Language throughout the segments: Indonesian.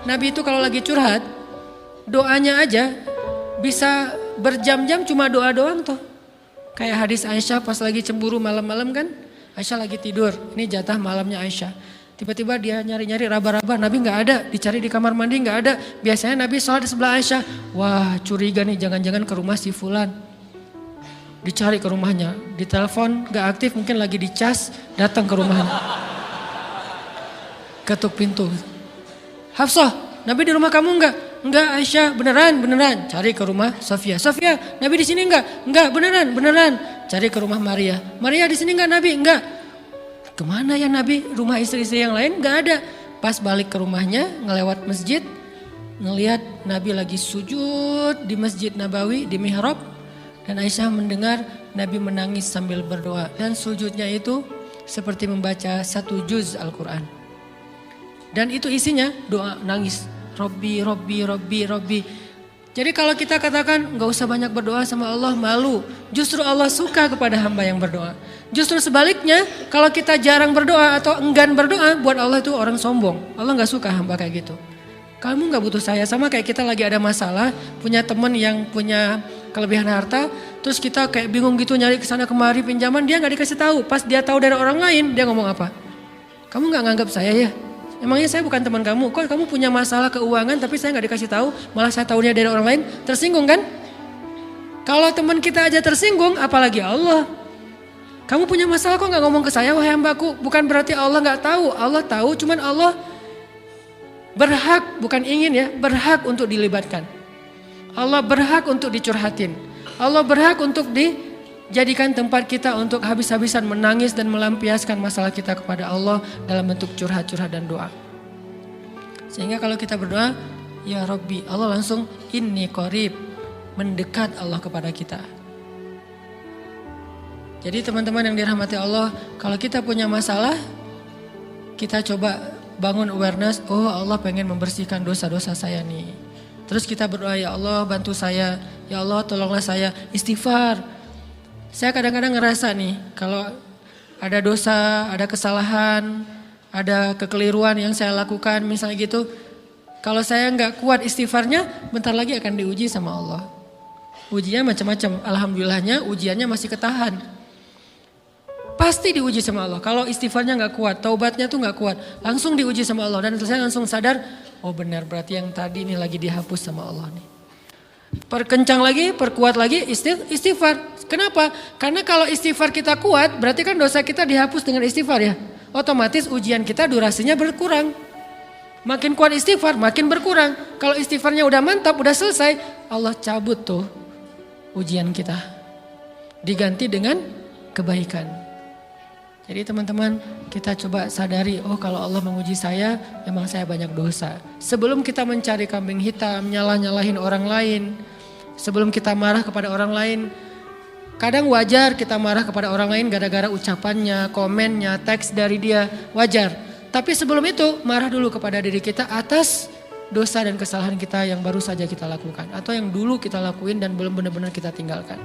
Nabi itu kalau lagi curhat, doanya aja bisa berjam-jam cuma doa doang tuh. Kayak hadis Aisyah pas lagi cemburu malam-malam kan, Aisyah lagi tidur, ini jatah malamnya Aisyah. Tiba-tiba dia nyari-nyari raba-raba, Nabi nggak ada, dicari di kamar mandi nggak ada. Biasanya Nabi sholat di sebelah Aisyah, wah curiga nih jangan-jangan ke rumah si Fulan. Dicari ke rumahnya, ditelepon nggak aktif, mungkin lagi dicas, datang ke rumahnya. Ketuk pintu. Hafsah, Nabi di rumah kamu enggak? Enggak Aisyah, beneran. Cari ke rumah Sofia. Sofia, Nabi di sini enggak? Enggak, beneran. Cari ke rumah Maria. Maria di sini enggak Nabi? Enggak. Kemana ya Nabi? Rumah istri-istri yang lain enggak ada. Pas balik ke rumahnya, ngelewat masjid, ngelihat Nabi lagi sujud di Masjid Nabawi, di mihrab. Dan Aisyah mendengar Nabi menangis sambil berdoa. Dan sujudnya itu seperti membaca 1 juz Al-Quran. Dan itu isinya doa nangis. Robbi. Jadi kalau kita katakan gak usah banyak berdoa sama Allah, malu. Justru Allah suka kepada hamba yang berdoa. Justru sebaliknya kalau kita jarang berdoa atau enggan berdoa, buat Allah itu orang sombong. Allah gak suka hamba kayak gitu. Kamu gak butuh saya, sama kayak kita lagi ada masalah, punya teman yang punya kelebihan harta, terus kita kayak bingung gitu nyari kesana kemari pinjaman, dia gak dikasih tahu. Pas dia tahu dari orang lain, dia ngomong apa? Kamu gak nganggap saya ya? Emangnya saya bukan teman kamu? Kok kamu punya masalah keuangan tapi saya gak dikasih tahu, malah saya tahunya dari orang lain? Tersinggung kan? Kalau teman kita aja tersinggung, apalagi Allah. Kamu punya masalah kok gak ngomong ke saya, wahai hambaku? Bukan berarti Allah gak tahu, Allah tahu, cuman Allah berhak, bukan ingin ya, berhak untuk dilibatkan. Allah berhak untuk dicurhatin. Allah berhak untuk dijadikan tempat kita untuk habis-habisan menangis dan melampiaskan masalah kita kepada Allah dalam bentuk curhat-curhat dan doa. Sehingga kalau kita berdoa, ya Rabbi, Allah langsung inni qarib, mendekat Allah kepada kita. Jadi teman-teman yang dirahmati Allah, kalau kita punya masalah, kita coba bangun awareness, oh Allah pengen membersihkan dosa-dosa saya nih. Terus kita berdoa, ya Allah bantu saya, ya Allah tolonglah saya, istighfar. Saya kadang-kadang ngerasa nih, kalau ada dosa, ada kesalahan, ada kekeliruan yang saya lakukan misalnya gitu, kalau saya nggak kuat istighfarnya, bentar lagi akan diuji sama Allah. Ujinya macam-macam, alhamdulillahnya ujiannya masih ketahan. Pasti diuji sama Allah. Kalau istighfarnya nggak kuat, taubatnya tuh nggak kuat, langsung diuji sama Allah. Dan saya langsung sadar, oh benar berarti yang tadi ini lagi dihapus sama Allah nih. Perkencang lagi, perkuat lagi istighfar. Kenapa? Karena kalau istighfar kita kuat, berarti kan dosa kita dihapus dengan istighfar ya. Otomatis ujian kita durasinya berkurang. Makin kuat istighfar, makin berkurang. Kalau istighfarnya udah mantap, udah selesai, Allah cabut tuh ujian kita. Diganti dengan kebaikan. Jadi teman-teman, kita coba sadari, oh kalau Allah menguji saya, memang saya banyak dosa. Sebelum kita mencari kambing hitam, nyalah-nyalahin orang lain, sebelum kita marah kepada orang lain, kadang wajar kita marah kepada orang lain gara-gara ucapannya, komennya, teks dari dia, wajar. Tapi sebelum itu, marah dulu kepada diri kita atas dosa dan kesalahan kita yang baru saja kita lakukan. Atau yang dulu kita lakuin dan belum benar-benar kita tinggalkan.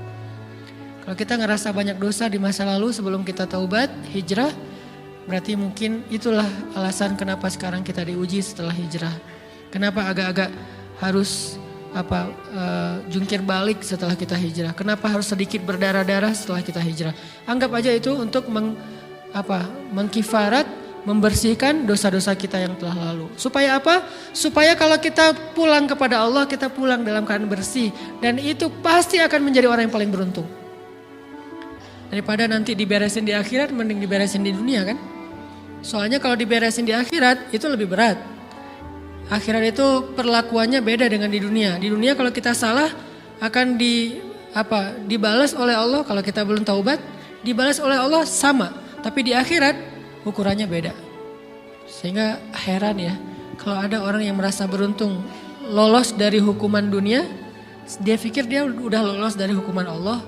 Kalau kita ngerasa banyak dosa di masa lalu sebelum kita taubat, hijrah, berarti mungkin itulah alasan kenapa sekarang kita diuji setelah hijrah. Kenapa agak-agak harus jungkir balik setelah kita hijrah. Kenapa harus sedikit berdarah-darah setelah kita hijrah. Anggap aja itu untuk mengkifarat, membersihkan dosa-dosa kita yang telah lalu. Supaya apa? Supaya kalau kita pulang kepada Allah, kita pulang dalam keadaan bersih. Dan itu pasti akan menjadi orang yang paling beruntung. Daripada nanti diberesin di akhirat, mending diberesin di dunia kan. Soalnya kalau diberesin di akhirat itu lebih berat. Akhirat itu perlakuannya beda dengan di dunia. Di dunia kalau kita salah akan dibalas oleh Allah. Kalau kita belum taubat, dibalas oleh Allah sama. Tapi di akhirat ukurannya beda. Sehingga heran ya, kalau ada orang yang merasa beruntung lolos dari hukuman dunia, dia pikir dia udah lolos dari hukuman Allah.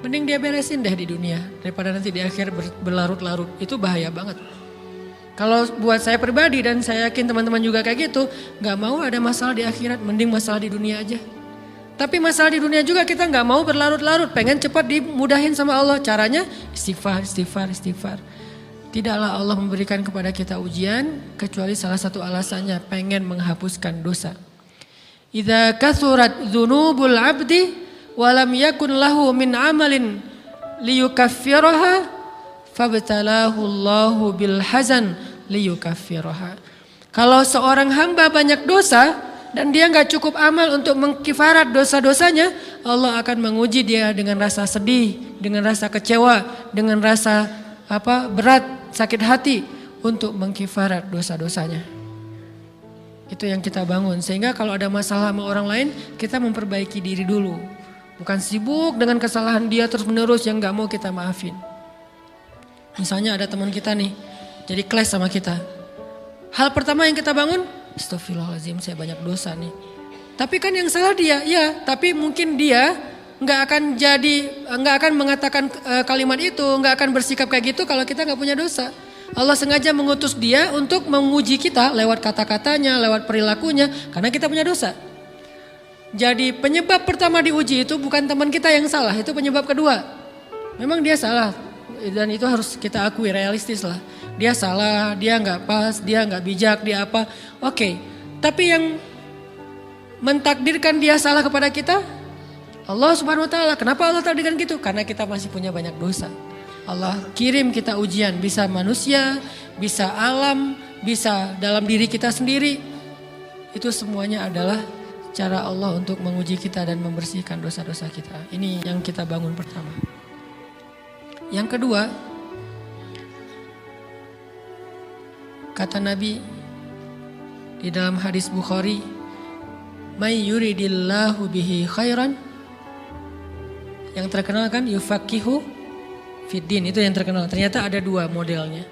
Mending dia beresin deh di dunia daripada nanti di akhir berlarut-larut. Itu bahaya banget. Kalau buat saya pribadi dan saya yakin teman-teman juga kayak gitu, gak mau ada masalah di akhirat, mending masalah di dunia aja. Tapi masalah di dunia juga kita gak mau berlarut-larut, pengen cepat dimudahin sama Allah. Caranya istighfar. Tidaklah Allah memberikan kepada kita ujian kecuali salah satu alasannya pengen menghapuskan dosa. Idza kathurat dzunubul 'abdi wa lam yakun lahu min 'amalin liyukaffiraha fabtalahu Allahu bil hazan liyukaffiraha. Kalau seorang hamba banyak dosa dan dia enggak cukup amal untuk mengkifarat dosa-dosanya, Allah akan menguji dia dengan rasa sedih, dengan rasa kecewa, dengan rasa berat, sakit hati untuk mengkifarat dosa-dosanya. Itu yang kita bangun. Sehingga kalau ada masalah sama orang lain, kita memperbaiki diri dulu. Bukan sibuk dengan kesalahan dia terus menerus yang gak mau kita maafin. Misalnya ada teman kita nih, jadi clash sama kita. Hal pertama yang kita bangun, astagfirullahaladzim saya banyak dosa nih. Tapi kan yang salah dia, ya. Tapi mungkin dia nggak akan mengatakan kalimat itu, nggak akan bersikap kayak gitu kalau kita nggak punya dosa. Allah sengaja mengutus dia untuk menguji kita lewat kata-katanya, lewat perilakunya, karena kita punya dosa. Jadi penyebab pertama diuji itu bukan teman kita yang salah, itu penyebab kedua. Memang dia salah dan itu harus kita akui, realistis lah. Dia salah, dia nggak pas, dia nggak bijak, dia apa? Oke. Tapi yang mentakdirkan dia salah kepada kita Allah Subhanahu wa taala. Kenapa Allah takdirkan gitu? Karena kita masih punya banyak dosa. Allah kirim kita ujian, bisa manusia, bisa alam, bisa dalam diri kita sendiri. Itu semuanya adalah cara Allah untuk menguji kita dan membersihkan dosa-dosa kita. Ini yang kita bangun pertama. Yang kedua, kata Nabi di dalam hadis Bukhari, "May yuridillahu bihi khairan." Yang terkenal kan yufaqihu fiddin, itu yang terkenal. Ternyata ada dua modelnya.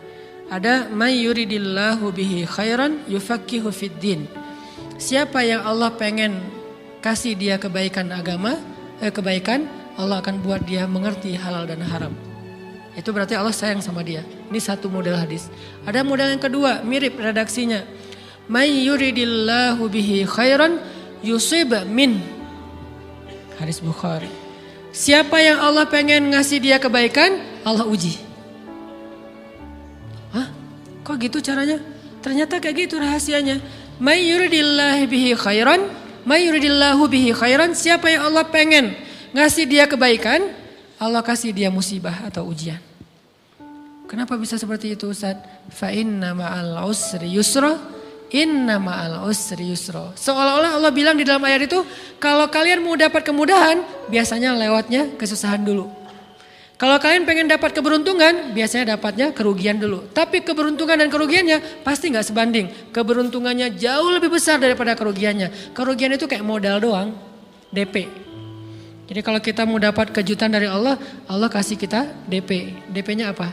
Ada may yuridillahu bihi khairan yufaqihu fiddin. Siapa yang Allah pengen kasih dia kebaikan agama, kebaikan, Allah akan buat dia mengerti halal dan haram. Itu berarti Allah sayang sama dia. Ini satu model hadis. Ada model yang kedua, mirip redaksinya. May yuridillahu bihi khairan yusib min. Hadis Bukhari. Siapa yang Allah pengen ngasih dia kebaikan, Allah uji. Hah? Kok gitu caranya? Ternyata kayak gitu rahasianya. May yuridillahu bihi khairan, may yuridillahu bihi khairan. Siapa yang Allah pengen ngasih dia kebaikan, Allah kasih dia musibah atau ujian. Kenapa bisa seperti itu, Ustaz? Fa inna ma'al usri yusra, inna ma'al usri yusra. Seolah-olah Allah bilang di dalam ayat itu, kalau kalian mau dapat kemudahan, biasanya lewatnya kesusahan dulu. Kalau kalian pengen dapat keberuntungan, biasanya dapatnya kerugian dulu. Tapi keberuntungan dan kerugiannya pasti gak sebanding. Keberuntungannya jauh lebih besar daripada kerugiannya. Kerugian itu kayak modal doang, DP. Jadi kalau kita mau dapat kejutan dari Allah, Allah kasih kita DP. DP-nya apa?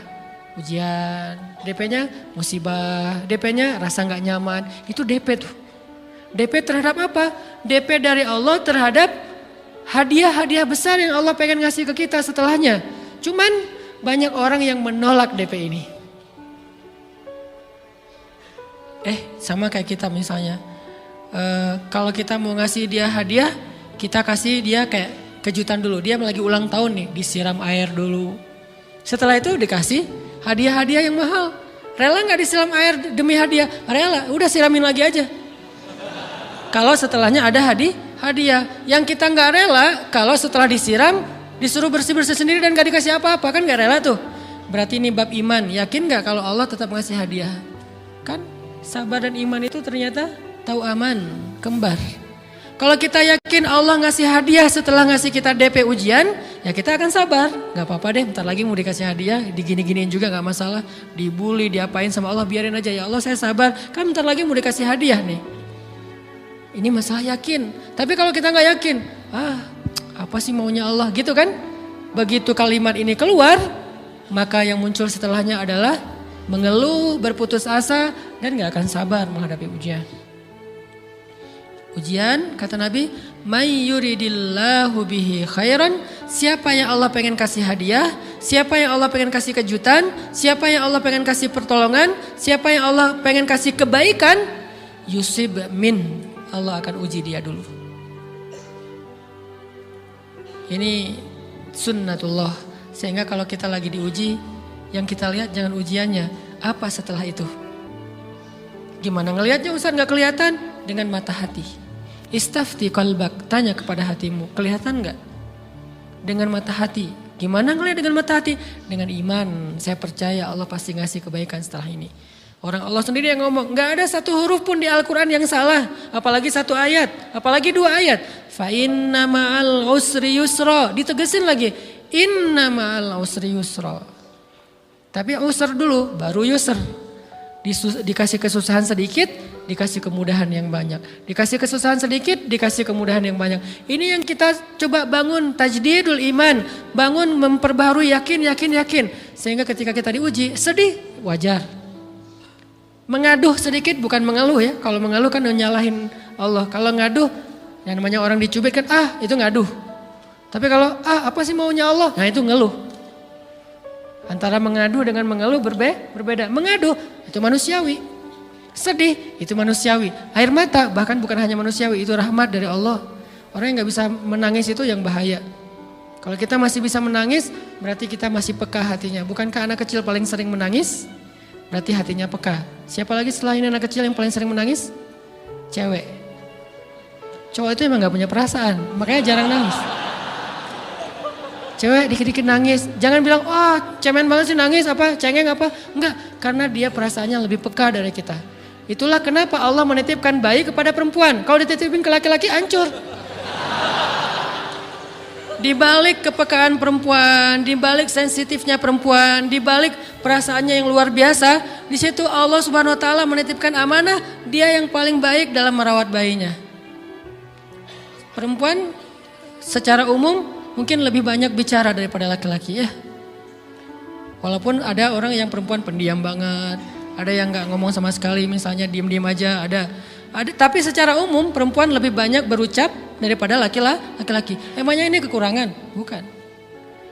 Ujian. DP-nya musibah. DP-nya rasa gak nyaman. Itu DP tuh. DP terhadap apa? DP dari Allah terhadap hadiah-hadiah besar yang Allah pengen ngasih ke kita setelahnya. Cuman banyak orang yang menolak DP ini. Sama kayak kita misalnya. Kalau kita mau ngasih dia hadiah, kita kasih dia kayak kejutan dulu. Dia lagi ulang tahun nih, disiram air dulu. Setelah itu dikasih hadiah-hadiah yang mahal. Rela gak disiram air demi hadiah? Rela, udah siramin lagi aja. Kalau setelahnya ada hadiah. Yang kita gak rela, kalau setelah disiram, disuruh bersih-bersih sendiri dan gak dikasih apa-apa, kan gak rela tuh. Berarti ini bab iman. Yakin gak kalau Allah tetap ngasih hadiah? Kan sabar dan iman itu ternyata tahu aman, kembar. Kalau kita yakin Allah ngasih hadiah setelah ngasih kita DP ujian, ya kita akan sabar. Gak apa-apa deh, bentar lagi mau dikasih hadiah, digini-giniin juga gak masalah. Dibully, diapain sama Allah, biarin aja. Ya Allah saya sabar, kan bentar lagi mau dikasih hadiah nih. Ini masalah yakin. Tapi kalau kita gak yakin, apa sih maunya Allah gitu kan? Begitu kalimat ini keluar, maka yang muncul setelahnya adalah mengeluh, berputus asa, dan gak akan sabar menghadapi ujian. Ujian, kata Nabi, may yuridillahu bihi khairan. Siapa yang Allah pengen kasih hadiah, siapa yang Allah pengen kasih kejutan, siapa yang Allah pengen kasih pertolongan, siapa yang Allah pengen kasih kebaikan, yusib min, Allah akan uji dia dulu. Ini sunnatullah. Sehingga kalau kita lagi diuji, yang kita lihat jangan ujiannya, Apa setelah itu? Gimana ngelihatnya Ustaz? Gak kelihatan? Dengan mata hati. Istafti qalbak, tanya kepada hatimu, kelihatan gak? Dengan mata hati. Gimana ngelihat dengan mata hati? Dengan iman, saya percaya Allah pasti ngasih kebaikan setelah ini. Orang Allah sendiri yang ngomong, gak ada satu huruf pun di Al-Quran yang salah. Apalagi satu ayat, apalagi dua ayat. Fa inna ma'al usri yusra, ditegesin lagi. Inna ma'al usri yusra. Tapi usr dulu, baru yusr. Dikasih kesusahan sedikit, dikasih kemudahan yang banyak. Dikasih kesusahan sedikit, dikasih kemudahan yang banyak. Ini yang kita coba bangun tajdidul iman. Bangun memperbaharui yakin. Sehingga ketika kita diuji, sedih, wajar. Mengaduh sedikit bukan mengeluh ya. Kalau mengeluh kan nyalahin Allah. Kalau ngaduh, yang namanya orang dicubit kan itu ngaduh. Tapi kalau apa sih maunya Allah? Nah itu ngeluh. Antara mengadu dengan mengeluh berbeda. Mengadu itu manusiawi. Sedih itu manusiawi. Air mata bahkan bukan hanya manusiawi, itu rahmat dari Allah. Orang yang gak bisa menangis itu yang bahaya. Kalau kita masih bisa menangis berarti kita masih peka hatinya. Bukankah anak kecil paling sering menangis? Berarti hatinya peka. Siapa lagi selain anak kecil yang paling sering menangis? Cewek. Cowok itu emang gak punya perasaan, makanya jarang nangis. Cewek dikit-dikit nangis, jangan bilang, cemen banget sih nangis apa, cengeng apa. Enggak, karena dia perasaannya lebih peka dari kita. Itulah kenapa Allah menitipkan bayi kepada perempuan. Kalau dititipin ke laki-laki hancur. Di balik kepekaan perempuan, di balik sensitifnya perempuan, di balik perasaannya yang luar biasa, di situ Allah Subhanahu wa taala menitipkan amanah, dia yang paling baik dalam merawat bayinya. Perempuan secara umum mungkin lebih banyak bicara daripada laki-laki ya. Walaupun ada orang yang perempuan pendiam banget, ada yang nggak ngomong sama sekali, misalnya diem-diem aja, ada. Tapi secara umum perempuan lebih banyak berucap daripada laki-laki. Emangnya ini kekurangan? Bukan.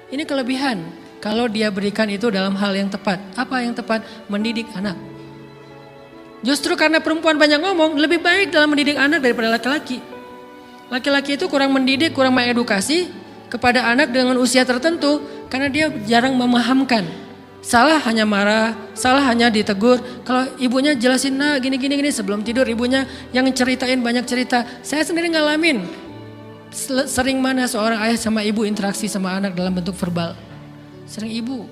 Ini kelebihan. Kalau dia berikan itu dalam hal yang tepat. Apa yang tepat? Mendidik anak. Justru karena perempuan banyak ngomong, lebih baik dalam mendidik anak daripada laki-laki. Laki-laki itu kurang mendidik, kurang mengedukasi kepada anak dengan usia tertentu karena dia jarang memahamkan. Salah hanya marah, salah hanya ditegur. Kalau ibunya jelasin gini sebelum tidur ibunya yang ceritain banyak cerita. Saya sendiri ngalamin sering mana seorang ayah sama ibu interaksi sama anak dalam bentuk verbal. Sering ibu.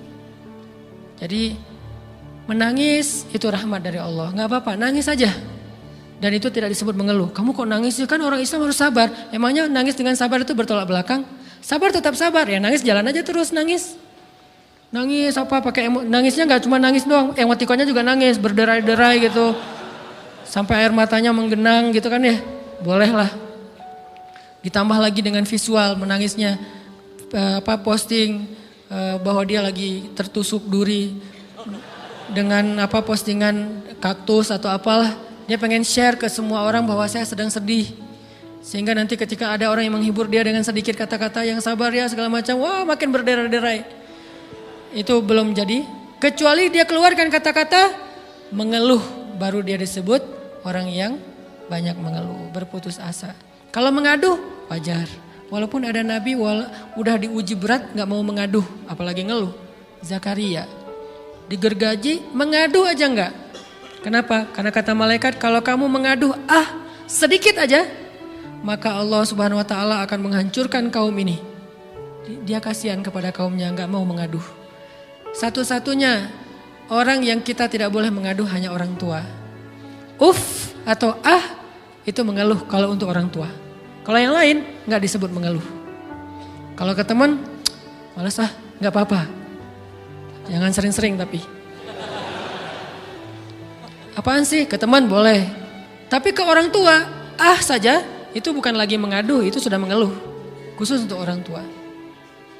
Jadi menangis itu rahmat dari Allah. Gak apa-apa, nangis aja. Dan itu tidak disebut mengeluh. Kamu kok nangis sih? Kan orang Islam harus sabar. Emangnya nangis dengan sabar itu bertolak belakang? Sabar tetap sabar, ya nangis jalan aja terus nangis. Nangis nangisnya gak cuma nangis doang, emotikonnya juga nangis, berderai-derai gitu. Sampai air matanya menggenang gitu kan ya, boleh lah. Ditambah lagi dengan visual menangisnya, posting bahwa dia lagi tertusuk duri dengan postingan kaktus atau apalah. Dia pengen share ke semua orang bahwa saya sedang sedih. Sehingga nanti ketika ada orang yang menghibur dia dengan sedikit kata-kata yang sabar ya segala macam, wah makin berderai-derai. Itu belum jadi, kecuali dia keluarkan kata-kata mengeluh, baru dia disebut orang yang banyak mengeluh, berputus asa. Kalau mengaduh wajar, walaupun ada nabi udah diuji berat gak mau mengaduh, apalagi ngeluh. Zakaria digergaji mengadu aja enggak. Kenapa? Karena kata malaikat kalau kamu mengaduh sedikit aja, maka Allah Subhanahu wa taala akan menghancurkan kaum ini. Dia kasihan kepada kaumnya, enggak mau mengaduh. Satu-satunya orang yang kita tidak boleh mengaduh hanya orang tua. Atau itu mengeluh kalau untuk orang tua. Kalau yang lain enggak disebut mengeluh. Kalau ke teman, malas enggak apa-apa. Jangan sering-sering tapi. Apaan sih? Ke teman boleh. Tapi ke orang tua, saja itu bukan lagi mengadu, itu sudah mengeluh. Khusus untuk orang tua.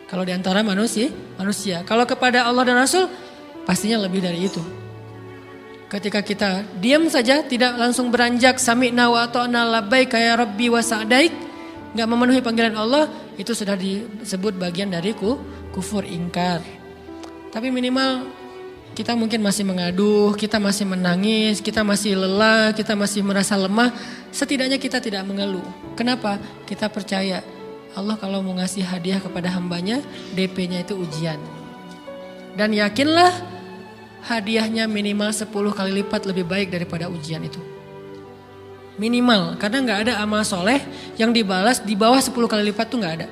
Kalau di antara manusia. Kalau kepada Allah dan Rasul, pastinya lebih dari itu. Ketika kita diam saja, tidak langsung beranjak sami'na wa ata'na labbaik ya rabbi wa sa'daik, enggak memenuhi panggilan Allah, itu sudah disebut bagian dari kufur ingkar. Tapi minimal kita mungkin masih mengaduh, kita masih menangis, kita masih lelah, kita masih merasa lemah. Setidaknya kita tidak mengeluh. Kenapa? Kita percaya Allah kalau mau ngasih hadiah kepada hambanya, DP-nya itu ujian. Dan yakinlah hadiahnya minimal 10 kali lipat lebih baik daripada ujian itu. Minimal, karena nggak ada amal soleh yang dibalas di bawah 10 kali lipat tuh nggak ada.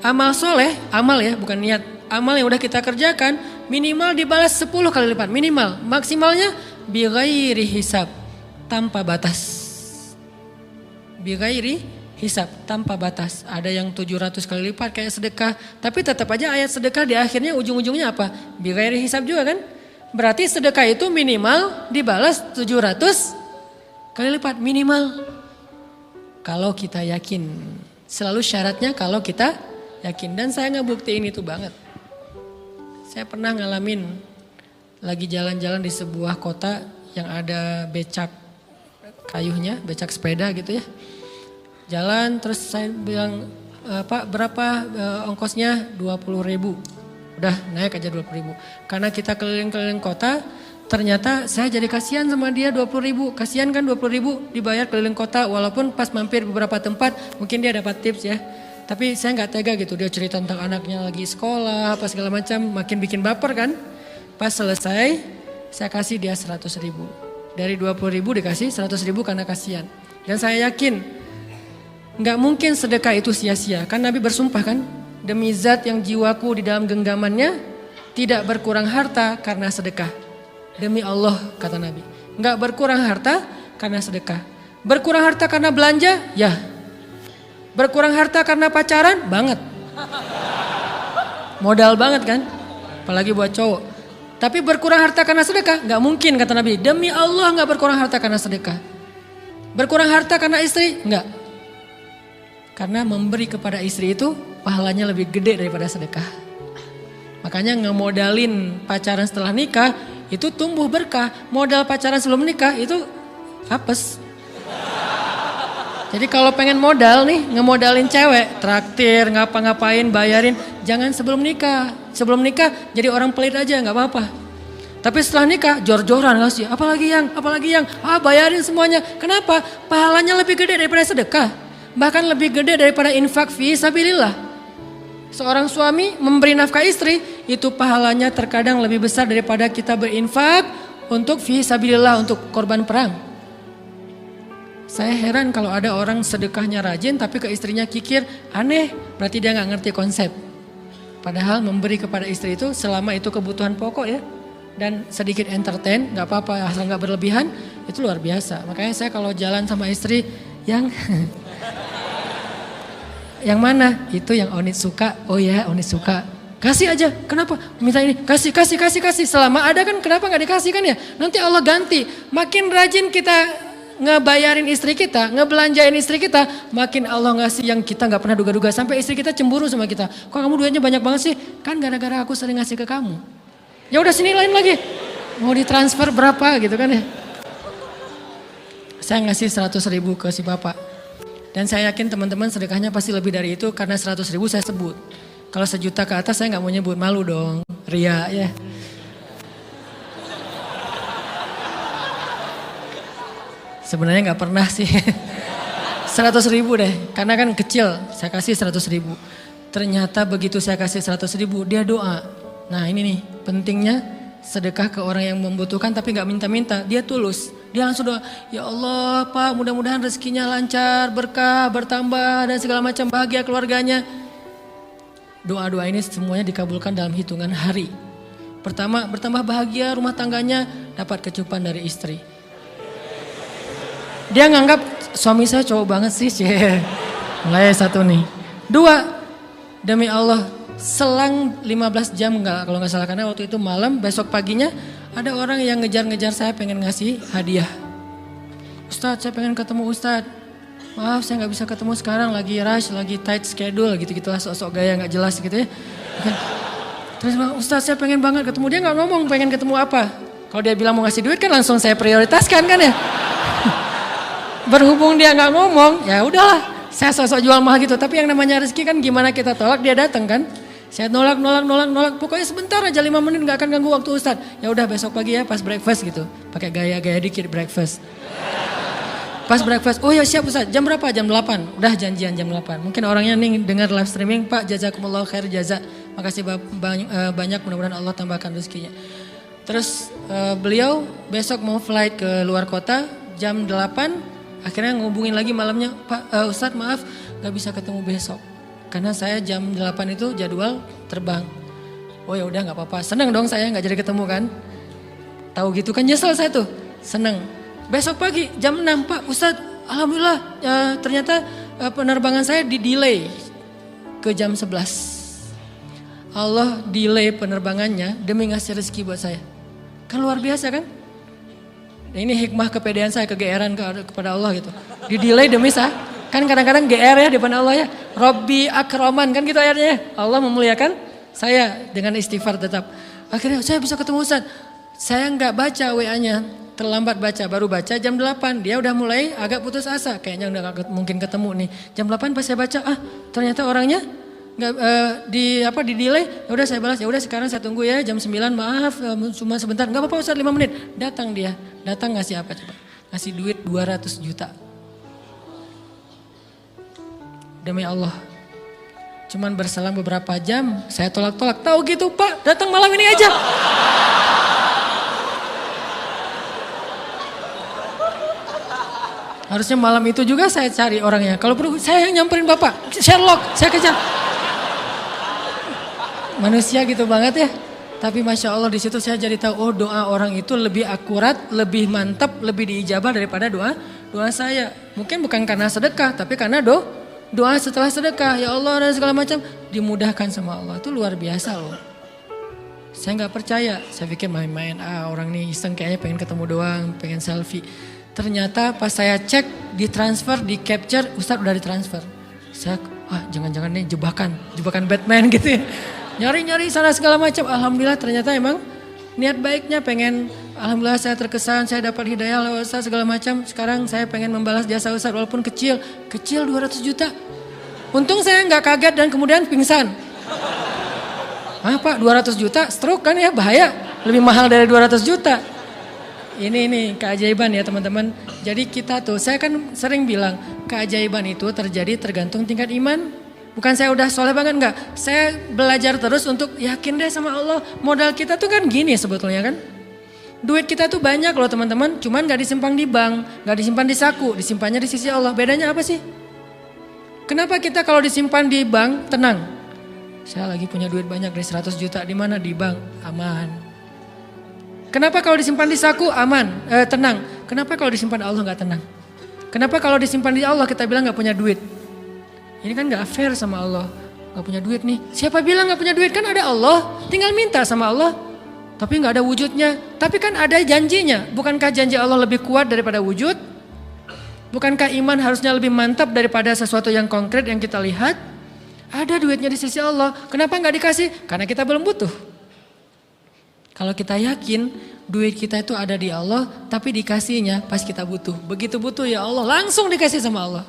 Amal soleh, amal ya bukan niat. Amal yang udah kita kerjakan minimal dibalas 10 kali lipat. Minimal, maksimalnya bighairi hisab, tanpa batas. Bighairi hisab, tanpa batas. Ada yang 700 kali lipat kayak sedekah. Tapi tetap aja ayat sedekah di akhirnya ujung-ujungnya apa? Bighairi hisab juga kan? Berarti sedekah itu minimal dibalas 700 kali lipat. Minimal. Kalau kita yakin. Selalu syaratnya kalau kita yakin. Dan saya ngebuktiin itu banget. Saya pernah ngalamin lagi jalan-jalan di sebuah kota yang ada becak kayunya, becak sepeda gitu ya. Jalan terus saya bilang, Pak berapa ongkosnya? 20.000. Udah naik aja 20.000. Karena kita keliling-keliling kota, ternyata saya jadi kasihan sama dia 20.000. Kasihan kan 20.000 dibayar keliling kota walaupun pas mampir beberapa tempat mungkin dia dapat tips ya. Tapi saya nggak tega gitu, dia cerita tentang anaknya lagi sekolah, apa segala macam, makin bikin baper kan. Pas selesai, saya kasih dia 100.000. Dari 20.000 dikasih 100.000 karena kasihan. Dan saya yakin, nggak mungkin sedekah itu sia-sia. Kan Nabi bersumpah kan, demi zat yang jiwaku di dalam genggamannya, tidak berkurang harta karena sedekah. Demi Allah kata Nabi, nggak berkurang harta karena sedekah. Berkurang harta karena belanja? Ya. Berkurang harta karena pacaran? Banget. Modal banget kan? Apalagi buat cowok. Tapi berkurang harta karena sedekah? Gak mungkin kata Nabi. Demi Allah gak berkurang harta karena sedekah. Berkurang harta karena istri? Enggak. Karena memberi kepada istri itu pahalanya lebih gede daripada sedekah. Makanya ngemodalin pacaran setelah nikah itu tumbuh berkah. Modal pacaran sebelum nikah itu apes. Jadi kalau pengen modal nih, ngemodalin cewek, traktir, ngapa-ngapain, bayarin, jangan sebelum nikah. Sebelum nikah jadi orang pelit aja, nggak apa-apa. Tapi setelah nikah, jor-joran ngasih, apalagi yang, bayarin semuanya. Kenapa? Pahalanya lebih gede daripada sedekah. Bahkan lebih gede daripada infak fi sabilillah. Seorang suami memberi nafkah istri, itu pahalanya terkadang lebih besar daripada kita berinfak untuk fi sabilillah, untuk korban perang. Saya heran kalau ada orang sedekahnya rajin tapi ke istrinya kikir, aneh, berarti dia gak ngerti konsep. Padahal memberi kepada istri itu selama itu kebutuhan pokok ya. Dan sedikit entertain, gak apa-apa asal gak berlebihan, itu luar biasa. Makanya saya kalau jalan sama istri yang yang mana? Itu yang Onit suka, oh ya Onit suka. Kasih aja, kenapa? Minta ini, kasih. Selama ada kan kenapa gak dikasih kan ya? Nanti Allah ganti, makin rajin kita ngebayarin istri kita, ngebelanjain istri kita, makin Allah ngasih yang kita gak pernah duga-duga. Sampai istri kita cemburu sama kita. Kok kamu duitnya banyak banget sih? Kan gara-gara aku sering ngasih ke kamu. Ya udah sini lain lagi. Mau ditransfer berapa gitu kan ya. Saya ngasih 100.000 ke si bapak. Dan saya yakin teman-teman sedekahnya pasti lebih dari itu karena 100.000 saya sebut. Kalau 1 juta ke atas saya gak mau nyebut, malu dong. Ria ya. Sebenarnya gak pernah sih. 100.000 deh. Karena kan kecil. Saya kasih 100.000. Ternyata begitu saya kasih 100.000 dia doa. Nah ini nih pentingnya sedekah ke orang yang membutuhkan tapi gak minta-minta. Dia tulus. Dia langsung doa. Ya Allah Pak mudah-mudahan rezekinya lancar, berkah, bertambah dan segala macam, bahagia keluarganya. Doa-doa ini semuanya dikabulkan dalam hitungan hari. Pertama bertambah bahagia rumah tangganya, dapat kecupan dari istri. Dia nganggap suami saya cowok banget sih. Mulai 1 nih. 2, demi Allah selang 15 jam kalau nggak salah. Karena waktu itu malam, besok paginya ada orang yang ngejar-ngejar saya pengen ngasih hadiah. Ustadz saya pengen ketemu Ustadz. Maaf saya nggak bisa ketemu sekarang, lagi rush, lagi tight schedule gitu-gitulah, sok-sok gaya nggak jelas gitu ya. Terus bilang, Ustadz saya pengen banget ketemu. Dia nggak ngomong pengen ketemu apa. Kalau dia bilang mau ngasih duit kan langsung saya prioritaskan kan ya. Berhubung dia nggak ngomong, ya udahlah, saya sosok jual mahal gitu. Tapi yang namanya rezeki kan gimana kita tolak dia datang kan. Saya nolak. Pokoknya sebentar aja 5 menit nggak akan ganggu waktu Ustadz. Ya udah besok pagi ya pas breakfast gitu. Pakai gaya-gaya dikit breakfast. Pas breakfast, oh ya siap Ustadz. Jam berapa? Jam 8. Udah janjian jam 8. Mungkin orangnya nih dengar live streaming, Pak jazakumullah khair jaza. Makasih banyak, mudah-mudahan Allah tambahkan rezekinya. Terus beliau besok mau flight ke luar kota jam 8. Akhirnya ngubungin lagi malamnya, Pak Ustadz maaf gak bisa ketemu besok. Karena saya jam 8 itu jadwal terbang. Oh ya udah gak apa-apa, seneng dong saya gak jadi ketemu kan. Tahu gitu kan nyesel saya tuh, seneng. Besok pagi jam 6, Pak Ustadz alhamdulillah ternyata penerbangan saya di-delay ke jam 11. Allah delay penerbangannya demi ngasih rezeki buat saya. Kan luar biasa kan? Nah, ini hikmah kepedean saya, kegeeran kepada Allah gitu. Di-delay demi saya. Kan kadang-kadang GR ya di depan Allah ya. Robbi akraman kan gitu ayatnya. Allah memuliakan saya dengan istighfar tetap. Akhirnya saya bisa ketemu Ustaz. Saya nggak baca WA-nya. Terlambat baca, baru baca jam 8. Dia udah mulai agak putus asa. Kayaknya udah gak mungkin ketemu nih. Jam 8 pas saya baca, ternyata orangnya nggak di delay. Ya udah saya balas, ya udah sekarang saya tunggu ya jam 9, maaf cuma sebentar. Nggak apa-apa Ustaz 5 menit. Datang dia, datang ngasih apa coba? Ngasih duit 200 juta. Demi Allah. Cuman berselang beberapa jam, saya tolak-tolak. Tahu gitu Pak, datang malam ini aja. Harusnya malam itu juga saya cari orangnya. Kalau perlu saya yang nyamperin Bapak. Sherlock, saya kejar. Manusia gitu banget ya. Tapi Masya Allah di situ saya jadi tahu, oh doa orang itu lebih akurat, lebih mantap, lebih diijabah daripada doa saya. Mungkin bukan karena sedekah, tapi karena doa setelah sedekah. Ya Allah dan segala macam dimudahkan sama Allah. Itu luar biasa loh. Saya nggak percaya. Saya pikir main-main. Orang nih iseng kayaknya pengen ketemu doang, pengen selfie. Ternyata pas saya cek, ditransfer, di capture, Ustadz udah ditransfer. Saya, jangan-jangan nih jebakan Batman gitu ya. Nyari-nyari sana segala macam. Alhamdulillah ternyata emang niat baiknya pengen, alhamdulillah saya terkesan, saya dapat hidayah lewat Ustadz segala macam. Sekarang saya pengen membalas jasa Ustadz walaupun kecil 200 juta. Untung saya nggak kaget dan kemudian pingsan. Pak 200 juta stroke kan ya, bahaya. Lebih mahal dari 200 juta. Ini keajaiban ya teman-teman. Jadi kita tuh, saya kan sering bilang keajaiban itu terjadi tergantung tingkat iman. Bukan saya udah soleh banget, enggak. Saya belajar terus untuk yakin deh sama Allah. Modal kita tuh kan gini sebetulnya kan. Duit kita tuh banyak loh teman-teman. Cuman gak disimpan di bank, gak disimpan di saku. Disimpannya di sisi Allah. Bedanya apa sih? Kenapa kita kalau disimpan di bank tenang? Saya lagi punya duit banyak dari 100 juta. Di mana? Di bank. Aman. Kenapa kalau disimpan di saku aman, tenang? Kenapa kalau disimpan di Allah gak tenang? Kenapa kalau disimpan di Allah kita bilang gak punya duit? Ini kan gak fair sama Allah. Gak punya duit nih. Siapa bilang gak punya duit? Kan ada Allah. Tinggal minta sama Allah. Tapi gak ada wujudnya. Tapi kan ada janjinya. Bukankah janji Allah lebih kuat daripada wujud? Bukankah iman harusnya lebih mantap daripada sesuatu yang konkret yang kita lihat? Ada duitnya di sisi Allah. Kenapa gak dikasih? Karena kita belum butuh. Kalau kita yakin duit kita itu ada di Allah, tapi dikasihnya pas kita butuh. Begitu butuh ya Allah langsung dikasih sama Allah.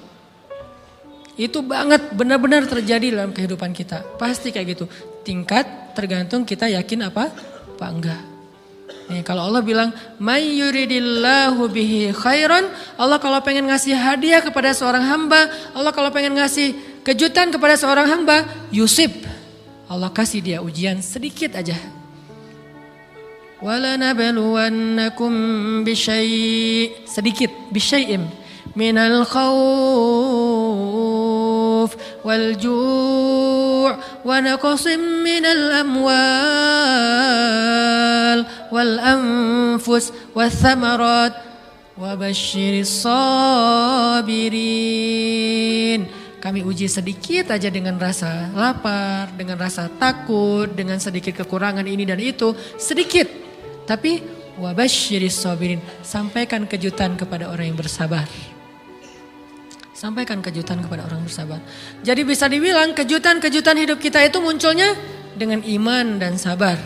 Itu banget benar-benar terjadi dalam kehidupan kita. Pasti kayak gitu. Tingkat tergantung kita yakin apa enggak. Nih, kalau Allah bilang, "May yuridillahu bihi khairan", Allah kalau pengen ngasih hadiah kepada seorang hamba, Allah kalau pengen ngasih kejutan kepada seorang hamba, yusib. Allah kasih dia ujian sedikit aja. وَلَنَبْلُوَنَّكُمْ بِشَيْءٍ sedikit بِشَيْءٍ مِنَ الْخَوْفِ وَالْجُوعِ وَنَقْصٍ مِنَ الْأَمْوَالِ وَالْأَنْفُسِ وَالثَّمَرَاتِ وَبَشِّرِ الصَّابِرِينَ. Kami uji sedikit aja dengan rasa lapar, dengan rasa takut, dengan sedikit kekurangan ini dan itu, sedikit. Tapi wabasyiris sabirin, sampaikan kejutan kepada orang yang bersabar. Sampaikan kejutan kepada orang bersabar. Jadi bisa dibilang kejutan-kejutan hidup kita itu munculnya dengan iman dan sabar.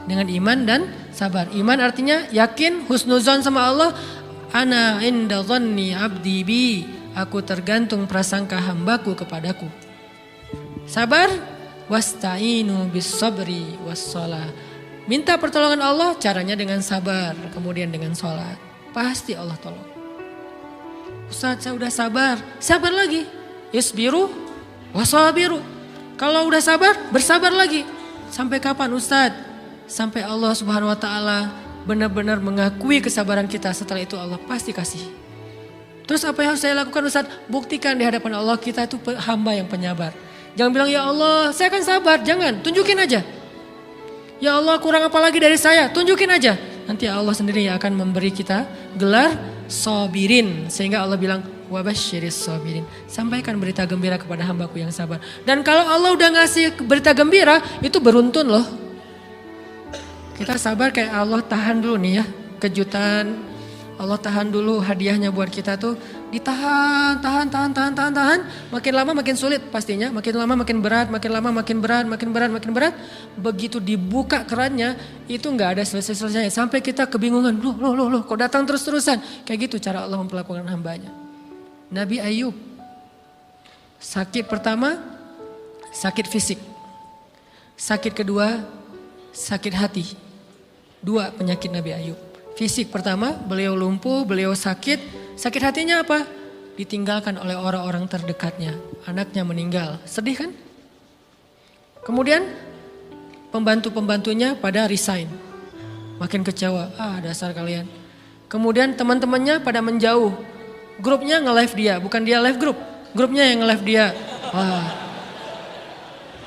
Dengan iman dan sabar. Iman artinya yakin, husnuzon sama Allah. Ana inda dhanni abdi bi. Aku tergantung prasangka hambaku kepadaku. Sabar, wasta'inu bis sabri was shalah. Minta pertolongan Allah, caranya dengan sabar, kemudian dengan sholat. Pasti Allah tolong. Ustaz, saya udah sabar. Sabar lagi. Isbiru wasabiru. Kalau udah sabar, bersabar lagi. Sampai kapan Ustadz? Sampai Allah Subhanahu wa taala benar-benar mengakui kesabaran kita. Setelah itu Allah pasti kasih. Terus apa yang harus saya lakukan Ustadz? Buktikan di hadapan Allah kita itu hamba yang penyabar. Jangan bilang ya Allah saya akan sabar. Jangan, tunjukin aja. Ya Allah kurang apa lagi dari saya? Tunjukin aja. Nanti Allah sendiri yang akan memberi kita gelar sabirin. Sehingga Allah bilang wabasyiris sabirin. Sampaikan berita gembira kepada hambaku yang sabar. Dan kalau Allah udah ngasih berita gembira itu beruntun loh. Kita sabar kayak Allah tahan dulu nih ya kejutan. Allah tahan dulu hadiahnya buat kita tuh ditahan, tahan. Makin lama makin sulit pastinya, makin lama makin berat, makin lama makin berat. Begitu dibuka kerannya itu nggak ada selesai-selesainya sampai kita kebingungan, loh, kok datang terus-terusan? Kayak gitu cara Allah memperlakukan hambanya. Nabi Ayub sakit pertama sakit fisik, sakit kedua sakit hati, 2 penyakit Nabi Ayub. Fisik pertama, beliau lumpuh, beliau sakit. Sakit hatinya apa? Ditinggalkan oleh orang-orang terdekatnya. Anaknya meninggal. Sedih kan? Kemudian pembantu-pembantunya pada resign. Makin kecewa. Dasar kalian. Kemudian teman-temannya pada menjauh. Grupnya nge-live dia. Bukan dia live grup. Grupnya yang nge-live dia.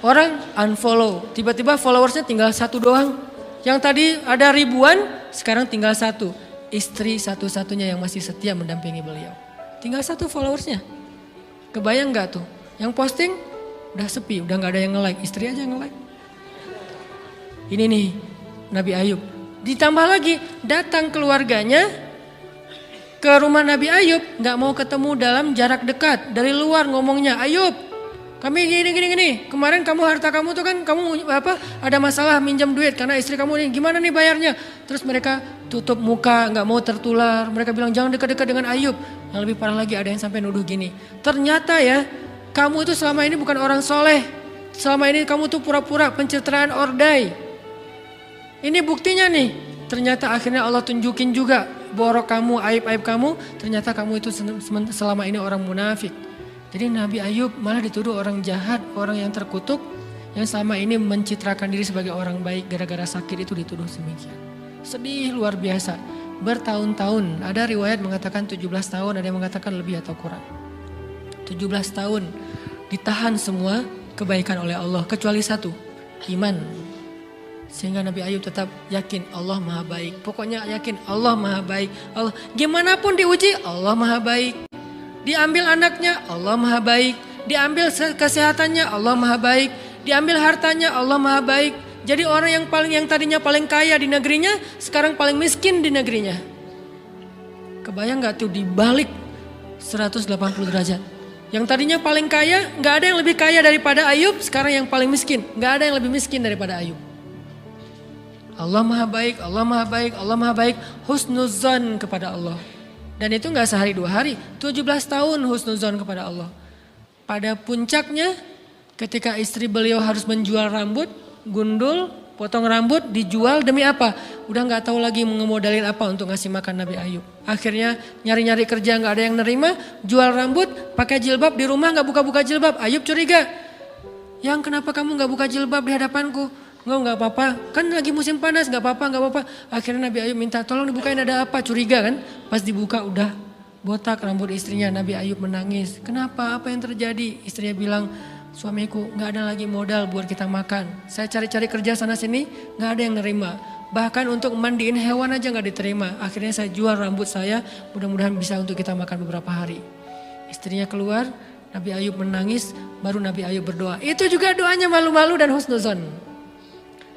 Orang unfollow. Tiba-tiba followersnya tinggal 1 doang. Yang tadi ada ribuan, sekarang tinggal 1. Istri satu-satunya yang masih setia mendampingi beliau. Tinggal 1 followersnya. Kebayang gak tuh? Yang posting udah sepi, udah gak ada yang nge-like. Istri aja yang nge-like. Ini nih Nabi Ayub. Ditambah lagi datang keluarganya ke rumah Nabi Ayub. Gak mau ketemu dalam jarak dekat. Dari luar ngomongnya, Ayub kami gini. Kemarin kamu harta kamu tuh kan kamu ada masalah minjam duit karena istri kamu nih gimana nih bayarnya? Terus mereka tutup muka nggak mau tertular. Mereka bilang jangan dekat-dekat dengan Ayub. Yang lebih parah lagi ada yang sampai nuduh gini. Ternyata ya kamu itu selama ini bukan orang soleh. Selama ini kamu tuh pura-pura pencitraan ordai. Ini buktinya nih. Ternyata akhirnya Allah tunjukin juga borok kamu, aib-aib kamu. Ternyata kamu itu selama ini orang munafik. Jadi Nabi Ayub malah dituduh orang jahat, orang yang terkutuk, yang selama ini mencitrakan diri sebagai orang baik gara-gara sakit itu dituduh demikian. Sedih luar biasa, bertahun-tahun, ada riwayat mengatakan 17 tahun, ada yang mengatakan lebih atau kurang. 17 tahun ditahan semua kebaikan oleh Allah, kecuali 1, iman. Sehingga Nabi Ayub tetap yakin Allah maha baik, pokoknya yakin Allah maha baik. Allah, gimana pun diuji Allah maha baik. Diambil anaknya Allah maha baik, diambil kesehatannya Allah maha baik, diambil hartanya Allah maha baik. Jadi orang yang tadinya paling kaya di negerinya sekarang paling miskin di negerinya. Kebayang gak tuh dibalik 180 derajat. Yang tadinya paling kaya gak ada yang lebih kaya daripada Ayub, sekarang yang paling miskin. Gak ada yang lebih miskin daripada Ayub. Allah maha baik, Allah maha baik, Allah maha baik. Husnuzan kepada Allah. Dan itu gak sehari 2 hari, 17 tahun husnuzon kepada Allah. Pada puncaknya ketika istri beliau harus menjual rambut, gundul, potong rambut, dijual demi apa? Udah gak tahu lagi ngemodalin apa untuk ngasih makan Nabi Ayub. Akhirnya nyari-nyari kerja gak ada yang nerima, jual rambut, pakai jilbab di rumah gak buka-buka jilbab. Ayub curiga, yang kenapa kamu gak buka jilbab di hadapanku? Enggak apa-apa, kan lagi musim panas, gak apa-apa. Akhirnya Nabi Ayub minta tolong dibukain ada apa, curiga kan. Pas dibuka udah botak rambut istrinya. Nabi Ayub menangis, kenapa, apa yang terjadi? Istrinya bilang, suamiku gak ada lagi modal buat kita makan. Saya cari-cari kerja sana sini gak ada yang nerima. Bahkan untuk mandiin hewan aja gak diterima. Akhirnya saya jual rambut saya, mudah-mudahan bisa untuk kita makan beberapa hari. Istrinya keluar, Nabi Ayub menangis, baru Nabi Ayub berdoa. Itu juga doanya malu-malu dan husnuzon.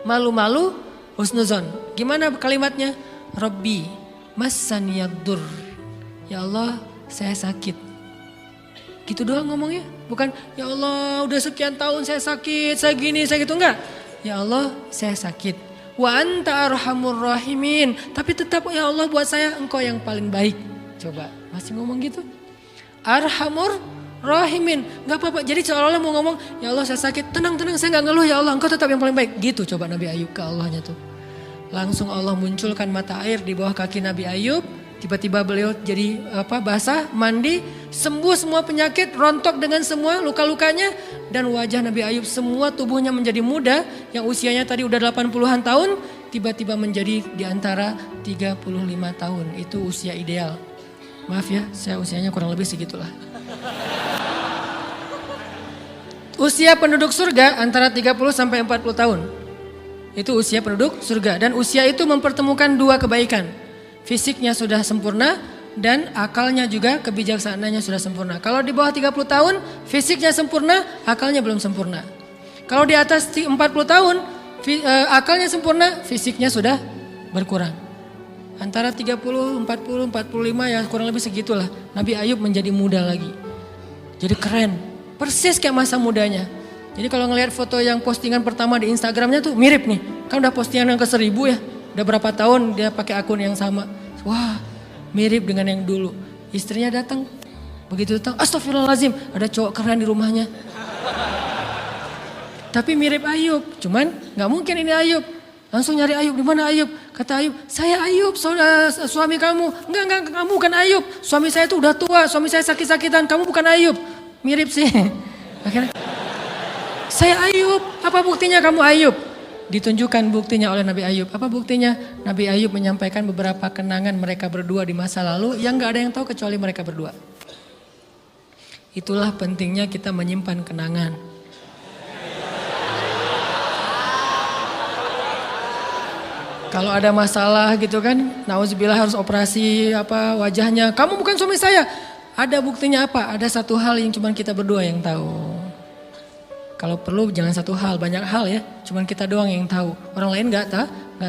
Malu-malu, husnuzon. Gimana kalimatnya? Rabbi massaniyaddur. Ya Allah, saya sakit. Gitu doang ngomongnya. Bukan, ya Allah udah sekian tahun saya sakit, saya gini, saya gitu. Enggak. Ya Allah, saya sakit. Wa anta arhamur rahimin. Tapi tetap ya Allah buat saya engkau yang paling baik. Coba, masih ngomong gitu? Arhamur Rahimin, gak apa-apa. Jadi seolah-olah mau ngomong, ya Allah saya sakit, tenang, saya gak ngeluh ya Allah, engkau tetap yang paling baik. Gitu coba Nabi Ayub ke Allahnya tuh. Langsung Allah munculkan mata air di bawah kaki Nabi Ayub. Tiba-tiba beliau jadi basah, mandi. sembuh semua penyakit, rontok dengan semua luka-lukanya. Dan wajah Nabi Ayub semua tubuhnya menjadi muda, yang usianya tadi udah 80-an tahun, tiba-tiba menjadi di antara 35 tahun. Itu usia ideal. Maaf ya, saya usianya kurang lebih segitulah. Usia penduduk surga antara 30 sampai 40 tahun. Itu usia penduduk surga. Dan usia itu mempertemukan dua kebaikan. Fisiknya sudah sempurna dan akalnya juga kebijaksanaannya sudah sempurna. Kalau di bawah 30 tahun fisiknya sempurna, akalnya belum sempurna. Kalau di atas 40 tahun akalnya sempurna, fisiknya sudah berkurang. Antara 30, 40, 45 ya kurang lebih segitulah. Nabi Ayub menjadi muda lagi. Jadi keren. Persis kayak masa mudanya. Jadi kalau ngelihat foto yang postingan pertama di Instagramnya tuh mirip nih. Kan udah postingan yang ke 1000 ya. Udah berapa tahun dia pakai akun yang sama. Wah, mirip dengan yang dulu. Istrinya datang. Begitu datang, astagfirullahaladzim, ada cowok keren di rumahnya. Tapi mirip Ayub, cuman gak mungkin ini Ayub. Langsung nyari Ayub, di mana Ayub? Kata Ayub, saya Ayub, suami kamu. Enggak, kamu bukan Ayub. Suami saya tuh udah tua, suami saya sakit-sakitan, kamu bukan Ayub. Mirip sih. Akhirnya, saya Ayub, apa buktinya kamu Ayub? Ditunjukkan buktinya oleh Nabi Ayub. Apa buktinya? Nabi Ayub menyampaikan beberapa kenangan mereka berdua di masa lalu yang gak ada yang tahu kecuali mereka berdua. Itulah pentingnya kita menyimpan kenangan. Kalau ada masalah gitu kan, nauzubillah harus operasi wajahnya. Kamu bukan suami saya. Ada buktinya apa? Ada satu hal yang cuma kita berdua yang tahu. Kalau perlu jangan satu hal, banyak hal ya. Cuman kita doang yang tahu. Orang lain nggak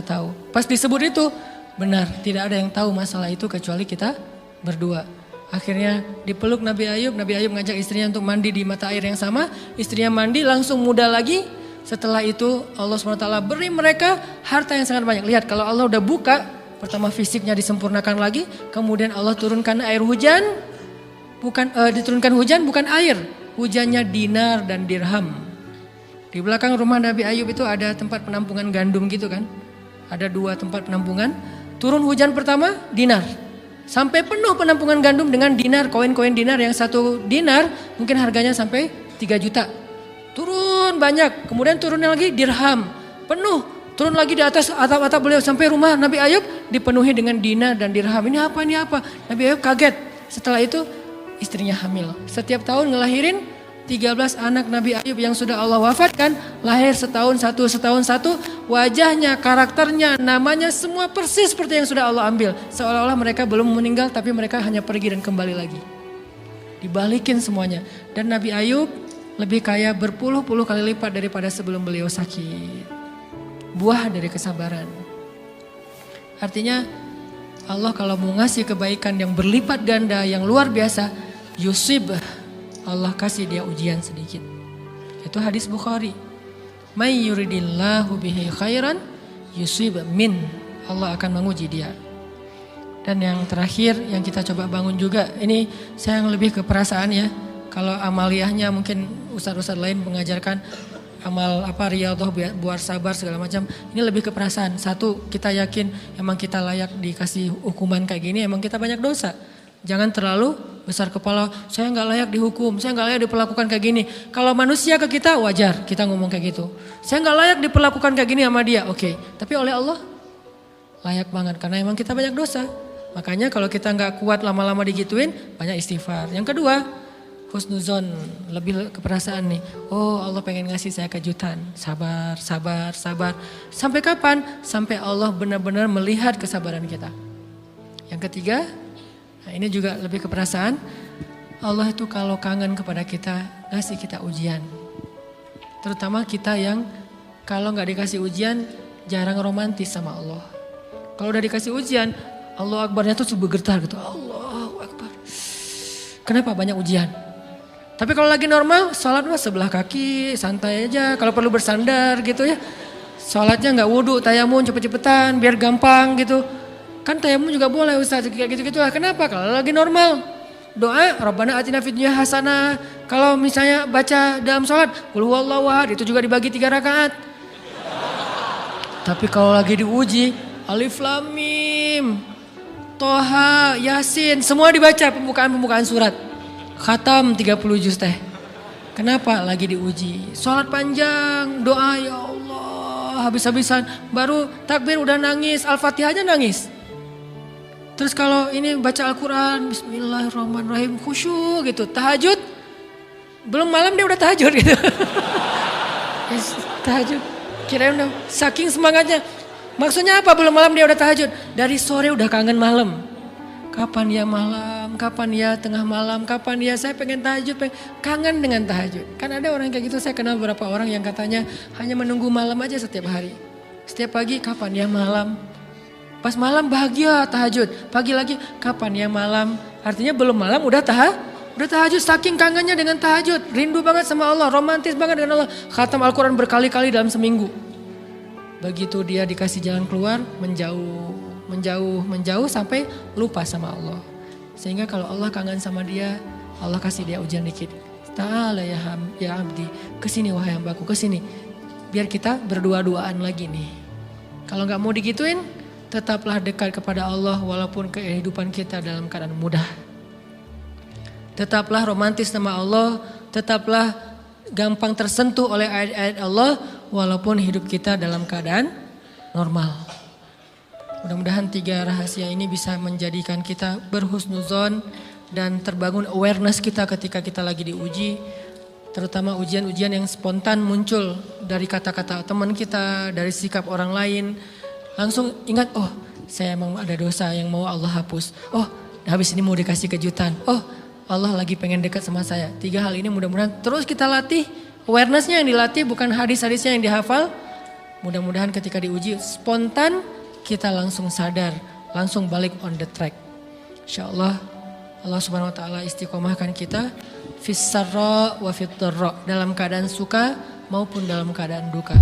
tahu. Pas disebut itu benar, tidak ada yang tahu masalah itu kecuali kita berdua. Akhirnya dipeluk Nabi Ayub ngajak istrinya untuk mandi di mata air yang sama. Istrinya mandi langsung muda lagi. Setelah itu Allah SWT beri mereka harta yang sangat banyak. Lihat kalau Allah udah buka, pertama fisiknya disempurnakan lagi. Kemudian Allah turunkan air hujan. Diturunkan hujan bukan air. Hujannya dinar dan dirham. Di belakang rumah Nabi Ayub itu ada tempat penampungan gandum gitu kan. Ada 2 tempat penampungan. Turun hujan pertama dinar. Sampai penuh penampungan gandum dengan dinar, koin-koin dinar yang 1 dinar mungkin harganya sampai 3 juta. Turun banyak, kemudian turunnya lagi dirham. Penuh, turun lagi di atas atap-atap beliau sampai rumah Nabi Ayub dipenuhi dengan dinar dan dirham. Ini apa? Nabi Ayub kaget. Setelah itu istrinya hamil. Setiap tahun ngelahirin 13 anak Nabi Ayub yang sudah Allah wafatkan. Lahir setahun satu. Wajahnya, karakternya, namanya semua persis seperti yang sudah Allah ambil. Seolah-olah mereka belum meninggal tapi mereka hanya pergi dan kembali lagi. Dibalikin semuanya. Dan Nabi Ayub lebih kaya berpuluh-puluh kali lipat daripada sebelum beliau sakit. Buah dari kesabaran. Artinya Allah kalau mau ngasih kebaikan yang berlipat ganda, yang luar biasa, yusib, Allah kasih dia ujian sedikit. Itu hadis Bukhari. May yuridillahu bihi khairan yusib min. Allah akan menguji dia. Dan yang terakhir yang kita coba bangun juga, ini saya yang lebih ke perasaan ya. Kalau amaliyahnya mungkin ustadz-ustadz lain mengajarkan amal riyadhah buat sabar segala macam. Ini lebih ke perasaan. Satu, kita yakin emang kita layak dikasih hukuman kayak gini, emang kita banyak dosa. Jangan terlalu besar kepala, saya nggak layak dihukum, saya nggak layak diperlakukan kayak gini. Kalau manusia ke kita wajar kita ngomong kayak gitu. Saya nggak layak diperlakukan kayak gini sama dia, oke. Tapi oleh Allah layak banget karena emang kita banyak dosa. Makanya kalau kita nggak kuat lama-lama digituin, banyak istighfar. Yang kedua, husnuzon, lebih keperasaan nih. Oh Allah pengen ngasih saya kejutan. Sabar. Sampai kapan? Sampai Allah benar-benar melihat kesabaran kita. Yang ketiga, nah ini juga lebih keperasaan. Allah itu kalau kangen kepada kita, ngasih kita ujian. Terutama kita yang kalau gak dikasih ujian, jarang romantis sama Allah. Kalau udah dikasih ujian, Allah Akbarnya tuh bergetar gitu. Allahu Akbar. Kenapa banyak ujian? Tapi kalau lagi normal, sholat mah sebelah kaki, santai aja. Kalau perlu bersandar gitu ya. Sholatnya gak wudhu, tayamum cepet-cepetan, biar gampang gitu. Kan tayamum juga boleh Ustaz, kayak gitu-gitu lah. Kenapa? Kalau lagi normal. Doa, Rabbana atina fid dunya hasanah. Kalau misalnya baca dalam sholat, qul huwallahu ahad, itu juga dibagi 3 rakaat. Tapi kalau lagi diuji, Alif Lam Mim, Toha, Yasin, semua dibaca pembukaan surat. khatam 30 juz teh. Kenapa? Lagi diuji. Sholat panjang, doa ya Allah habis-habisan. Baru takbir udah nangis, Al-Fatihah aja nangis. Terus kalau ini baca Al-Quran, Bismillahirrahmanirrahim, khusyuk gitu. Tahajud, belum malam dia udah tahajud gitu. Tahajud, kirain udah saking semangatnya. Maksudnya apa belum malam dia udah tahajud? Dari sore udah kangen malam. Kapan ya malam, kapan ya tengah malam, kapan ya saya pengen tahajud, kangen dengan tahajud. Kan ada orang kayak gitu, saya kenal beberapa orang yang katanya hanya menunggu malam aja setiap hari. Setiap pagi kapan ya malam, pas malam bahagia tahajud, pagi lagi kapan ya malam. Artinya belum malam udah tahajud, saking kangennya dengan tahajud, rindu banget sama Allah, romantis banget dengan Allah. Khatam Al-Quran berkali-kali dalam seminggu. Begitu dia dikasih jalan keluar, menjauh sampai lupa sama Allah. Sehingga kalau Allah kangen sama dia, Allah kasih dia ujian dikit. Ta'ala ya abdi, kesini wahai hambaku, kesini. Biar kita berdua-duaan lagi nih. Kalau gak mau digituin, tetaplah dekat kepada Allah walaupun kehidupan kita dalam keadaan mudah. Tetaplah romantis sama Allah, tetaplah gampang tersentuh oleh ayat-ayat Allah walaupun hidup kita dalam keadaan normal. Mudah-mudahan 3 rahasia ini bisa menjadikan kita berhusnuzon dan terbangun awareness kita ketika kita lagi diuji. Terutama ujian-ujian yang spontan muncul dari kata-kata teman kita, dari sikap orang lain. Langsung ingat, oh saya emang ada dosa yang mau Allah hapus. Oh habis ini mau dikasih kejutan. Oh Allah lagi pengen dekat sama saya. 3 hal ini mudah-mudahan terus kita latih. Awarenessnya yang dilatih bukan hadis-hadisnya yang dihafal. Mudah-mudahan ketika diuji spontan kita langsung sadar, langsung balik on the track. InsyaAllah Allah subhanahu wa ta'ala istiqomahkan kita fis sarra wa fit dharra, dalam keadaan suka maupun dalam keadaan duka.